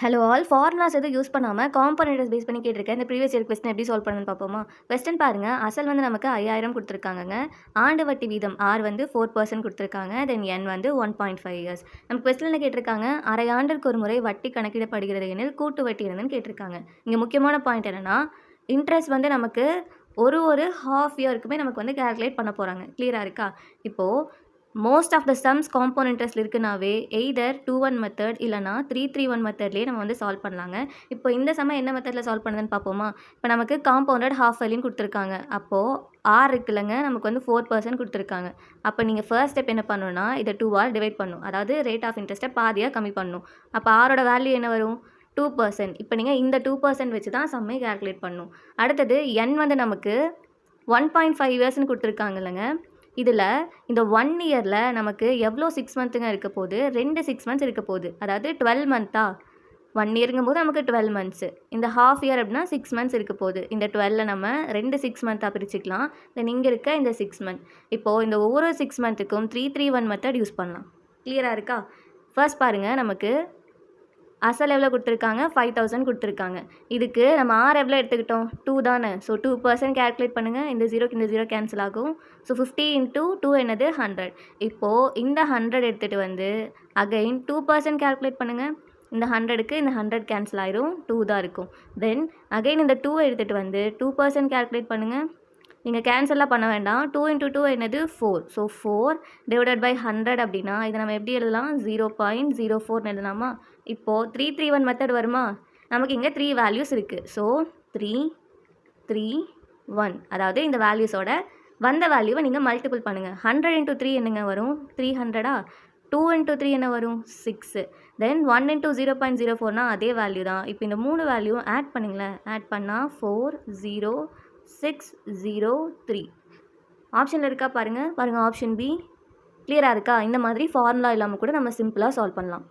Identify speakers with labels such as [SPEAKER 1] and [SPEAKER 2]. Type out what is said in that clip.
[SPEAKER 1] Hello all formulas எதுவும் use பண்ணாமல் காம்பனேட்டர்ஸ் base பண்ணி கேட்டிருக்கேன். இந்த ப்ரீவியஸ் இயர் கொஸ்டின் எப்படி சால்வ் பண்ணுன்னு பார்ப்போமா? கொஸ்டின் பாருங்க. அசல் வந்து நமக்கு 5000 கொடுத்துருக்காங்கங்க. ஆண்டு வட்டி வீதம் ஆர் வந்து 4% கொடுத்துருக்காங்க. தென் என் வந்து 1.5 இயர்ஸ். நம்ம கொஸ்டின் என்ன கேட்டிருக்காங்க? அரை ஆண்டிற்கு ஒரு முறை வட்டி கணக்கிடப்படுகிறது எனில் கூட்டு வட்டி என்னன்னு கேட்டிருக்காங்க. இங்கே முக்கியமான பாயிண்ட் என்னன்னா, இன்ட்ரெஸ்ட் வந்து நமக்கு ஒரு ஹாஃப் இயருக்குமே நமக்கு வந்து கேல்குலேட் பண்ண போகிறாங்க. கிளியராக இருக்கா? இப்போது most of the sums compound interest இருக்குனாவே எய்தர் 2-1 மெத்தட் இல்லைனா 3-3-1 மெத்தட்லேயே நம்ம வந்து சால்வ் பண்ணலாங்க. இப்போ இந்த சமயம் என்ன மெத்தடில் சால்வ் பண்ணுதுன்னு பார்ப்போமா? இப்போ நமக்கு காம்பவுண்டட் ஹாஃப் வேல்யூன்னு கொடுத்துருக்காங்க. அப்போது ஆர் இருக்குல்லங்க, நமக்கு வந்து 4% கொடுத்துருக்காங்க. அப்போ நீங்கள் ஃபர்ஸ்ட் ஸ்டெப் என்ன பண்ணணும்னா, இதை 2ஆல் டிவைட் பண்ணணும். அதாவது ரேட் ஆஃப் இன்ட்ரெஸ்ட்டை பாதியாக கம்மி பண்ணணும். அப்போ ஆரோட வேல்யூ என்ன வரும்? 2%. இப்போ நீங்கள் இந்த 2% வச்சு தான் சம்மை கேல்குலேட் பண்ணணும். அடுத்தது என் வந்து நமக்கு 1.5 இயர்ஸ்ன்னு கொடுத்துருக்காங்க. இதில் இந்த 1 இயரில் நமக்கு எவ்வளோ 6 மந்த்துங்க இருக்க போகுது? 2 6 மந்த்ஸ் இருக்க போகுது. அதாவது 12 மந்த்தா? 1 இயருங்கும் போது நமக்கு 12 மந்த்ஸு. இந்த ஹாஃப் இயர் அப்படின்னா 6 மந்த்ஸ் இருக்க போகுது. இந்த 12 நம்ம 2 6 மந்த்தாக பிரிச்சுக்கலாம். தென் இங்கே இருக்க இந்த 6 மந்த். இப்போது இந்த ஒவ்வொரு 6 மந்த்துக்கும் 3-3-1 மெத்தட் யூஸ் பண்ணலாம். கிளியராக இருக்கா? ஃபர்ஸ்ட் பாருங்கள், நமக்கு அசல் எவ்வளோ கொடுத்துருக்காங்க? 5000 கொடுத்துருக்காங்க. இதுக்கு நம்ம ஆர் எவ்வளோ எடுத்துக்கிட்டோம்? 2 தானே. ஸோ 2% கேல்குலேட் பண்ணுங்கள். இந்த 0 கேன்சல் ஆகும். ஸோ 50 × 2 என்னது? 100. இப்போது இந்த 100 எடுத்துகிட்டு வந்து அகைன் 2% கேல்குலேட் பண்ணுங்கள். இந்த 100க்கு இந்த 100 கேன்சல் ஆயிரும். 2 தான் இருக்கும். தென் அகைன் இந்த 2 எடுத்துகிட்டு வந்து 2% கேல்குலேட் பண்ணுங்கள். நீங்கள் கேன்சல்லாம் பண்ண வேண்டாம். 2 × 2 என்னது? 4. ஸோ 4 / 100 அப்படின்னா இதை நம்ம எப்படி எழுதலாம்? 0.04 எழுதலாமா? இப்போது 3-3-1 மெத்தட் வருமா? நமக்கு இங்கே 3 வேல்யூஸ் இருக்குது. ஸோ 3-3-1, அதாவது இந்த வேல்யூஸோட வந்த வேல்யூவை நீங்கள் மல்டிபிள் பண்ணுங்கள். 100 × 3 என்னங்க வரும்? 300ஆ? 2 × 3 என்ன வரும்? 6. தென் 1 × 0.04னா அதே வேல்யூ தான். இப்போ இந்த 3 வேல்யூ ஆட் பண்ணுங்களேன். ஆட் பண்ணால் 40603. ஆப்ஷனில் இருக்கா பாருங்கள். Option B. கிளியராக இருக்கா? இந்த மாதிரி ஃபார்முலா இல்லாமல் கூட நம்ம சிம்பிளாக சால்வ் பண்ணலாம்.